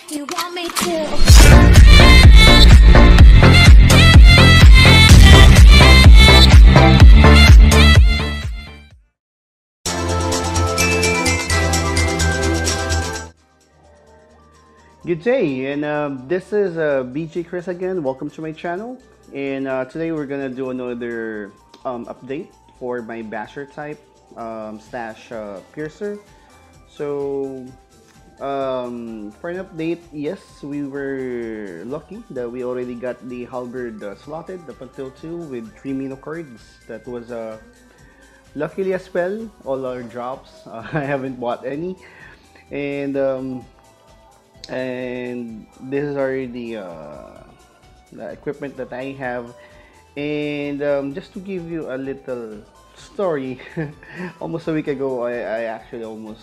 You want me to? Good day, and this is BG Chris again. Welcome to my channel. And today we're gonna do another update for my basher type slash piercer. So for an update, yes, we were lucky that we already got the halberd slotted up until 2 with 3 mino cards. That was luckily as well. All our drops. I haven't bought any, and this is already the equipment that I have. And just to give you a little story, almost a week ago, I actually almost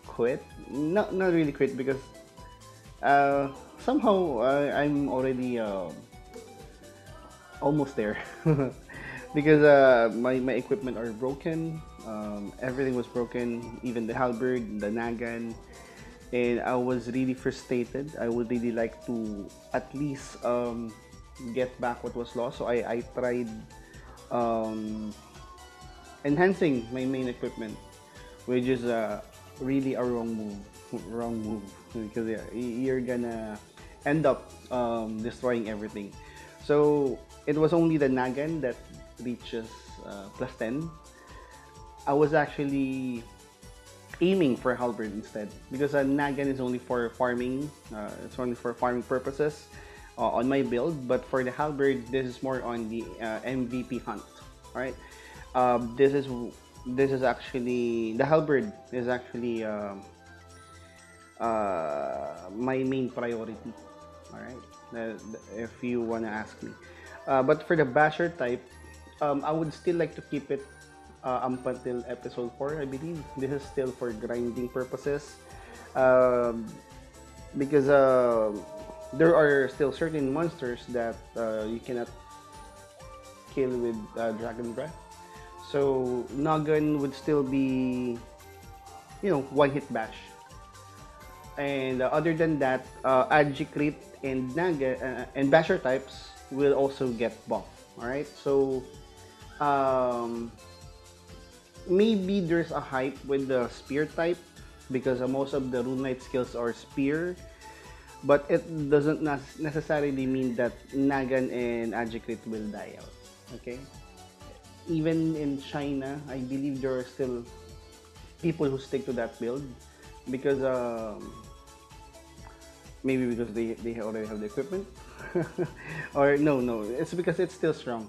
quit. Not really quit because somehow I'm already almost there. Because my equipment are broken. Everything was broken, even the halberd, the nagan, and I was really frustrated. I would really like to at least get back what was lost. So I tried um, enhancing my main equipment, which is really a wrong move. Wrong move, because yeah, you're gonna end up destroying everything. So it was only the Nagan that reaches plus 10. I was actually aiming for halberd instead, because a nagan is only for farming. It's only for farming purposes on my build. But for the halberd, this is more on the MVP hunt. All right. This is actually the halberd is actually my main priority. All right. If you wanna ask me, but for the basher type, I would still like to keep it up until episode 4, I believe. This is still for grinding purposes. Um, because there are still certain monsters that you cannot kill with Dragon Breath. So Noggin would still be, one hit bash. And other than that, Agicrete and Naga and Basher types will also get buff. Alright, so um, maybe there's a hype with the spear type, because most of the rune knight skills are spear, but it doesn't necessarily mean that Nagan and Agicrit will die out. Okay, even in China, I believe there are still people who stick to that build, because maybe because they already have the equipment. Or no, it's because it's still strong.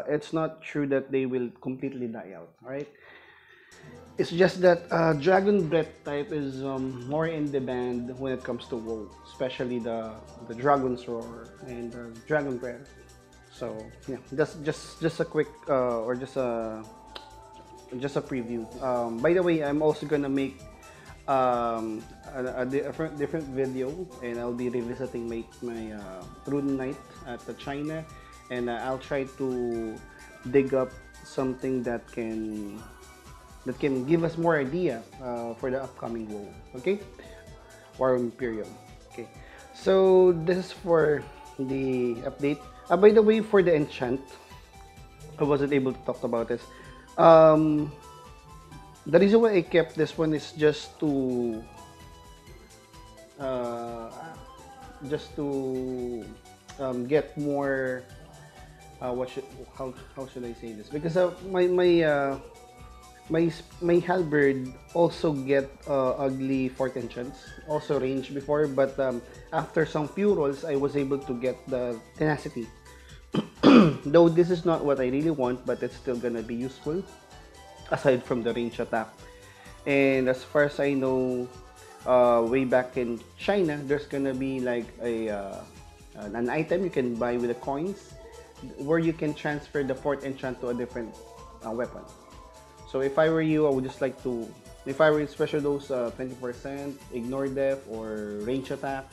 It's not true that they will completely die out, right? It's just that Dragon Breath type is more in demand when it comes to WoW, especially the Dragon's Roar and Dragon Breath. So yeah, just a quick or just a preview. By the way, I'm also gonna make a different video, and I'll be revisiting my Rune Knight at the China, and I'll try to dig up something that can give us more idea for the upcoming WoW. Okay, War Imperium. Okay, so this is for the update. By the way, for the enchant, I wasn't able to talk about this. Um, the reason why I kept this one is uh, just to get more. How should I say this? Because my halberd also get ugly fort enchants, also range before, but after some few rolls, I was able to get the tenacity. Though this is not what I really want, but it's still gonna be useful aside from the range attack. And as far as I know, way back in China, there's gonna be like an item you can buy with the coins, where you can transfer the fort enchant to a different weapon. So if I were you, I would just like to, if I were in special dose 20%, ignore death or range attack,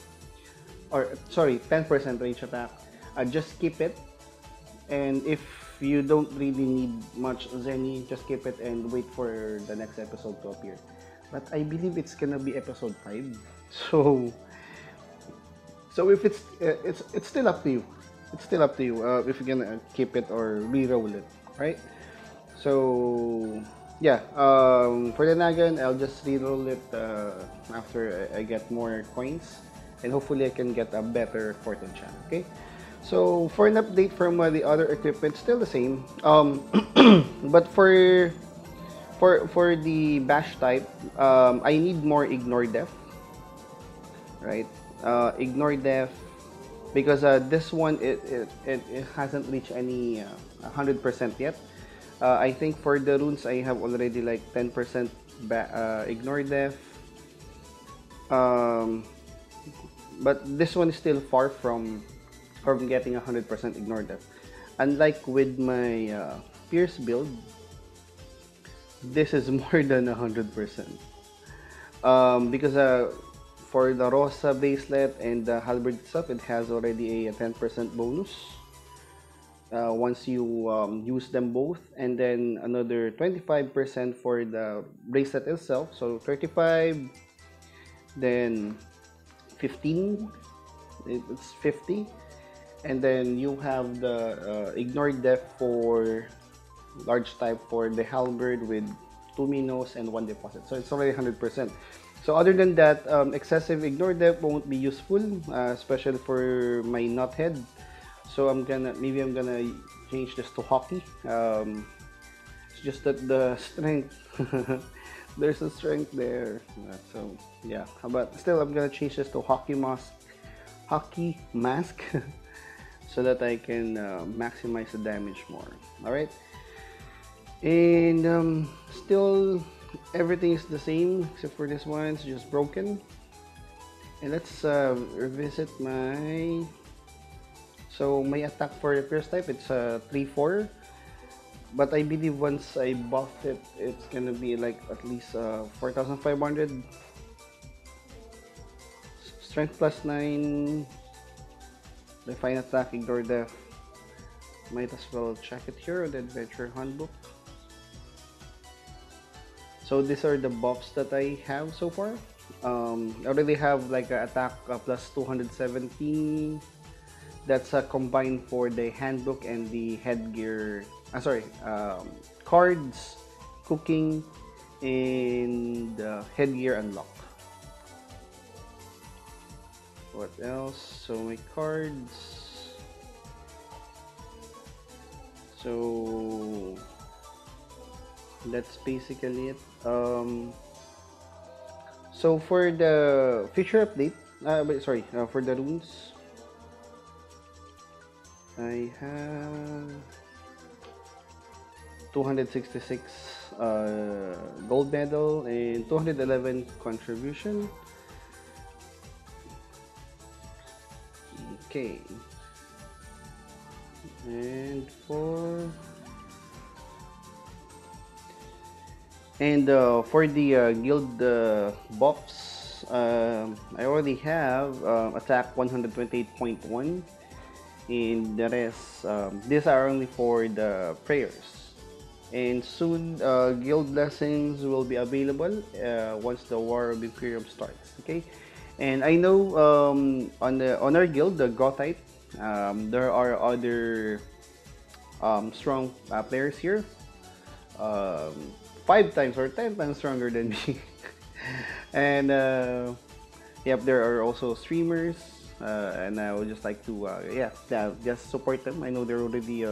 or sorry, 10% range attack, just keep it. And if you don't really need much Zenny, just keep it and wait for the next episode to appear. but I believe it's gonna be episode 5. So if it's still up to you. It's still up to you if you're gonna keep it or re-roll it, right? So yeah, for the Nagan, I'll just re-roll it after I get more coins, and hopefully I can get a better fourth enchant. Okay. So for an update from the other equipment, still the same. But for the bash type, I need more ignore def, right? Ignore def because this one it hasn't reached any 100% yet. I think for the runes I have already like 10% ignore def. Um, but this one is still far from getting 100% ignore def. Unlike with my Pierce build, this is more than 100%. Because for the Rosa bracelet and the halberd itself, it has already a 10% bonus once you use them both, and then another 25% for the bracelet itself. So 35, then 15, it's 50, and then you have the ignore def for large type for the halberd with 2 minos and 1 deposit. So it's already 100%. So other than that, excessive ignore depth won't be useful, especially for my knothead. So maybe I'm gonna change this to hockey. It's just that the strength, there's a strength there. So yeah, but still I'm gonna change this to hockey mask, so that I can maximize the damage more. All right, and still everything is the same except for this one. It's just broken. And let's revisit my my attack for the first type. It's 3-4, but I believe once I buff it, it's gonna be like at least 4,500. Strength plus 9, define attack, ignore death. Might as well check it here on the adventure handbook. So these are the buffs that I have so far. I already have like an attack plus 217. That's combined for the handbook and the headgear. Cards, cooking, and headgear unlock. What else? So my cards. So that's basically it. So for the feature update, for the runes, I have 266 gold medal and 211 contribution. Okay, and for the guild buffs, I already have attack 128.1, and the rest, these are only for the prayers. And soon, guild lessons will be available once the War of Imperium starts. Okay, and I know on our guild, the Gothite, there are other strong players here. 5 times or 10 times stronger than me. And yep, there are also streamers, and I would just like to just support them. I know they're already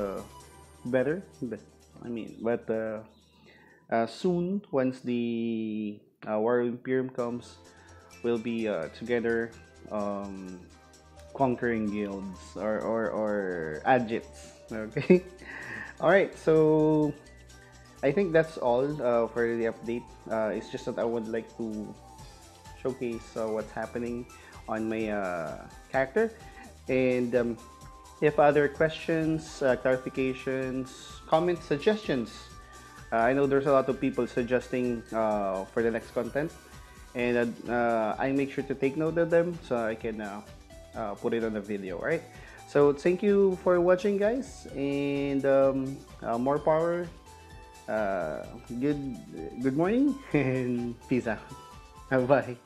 better, but soon, once the War of Imperium comes, we'll be together conquering guilds or adjits. Okay. All right, so I think that's all for the update. It's just that I would like to showcase what's happening on my character, and if other questions, clarifications, comments, suggestions, I know there's a lot of people suggesting for the next content, and I make sure to take note of them so I can put it on the video. All right. So thank you for watching, guys, and more power uh, good good morning and peace out. Bye.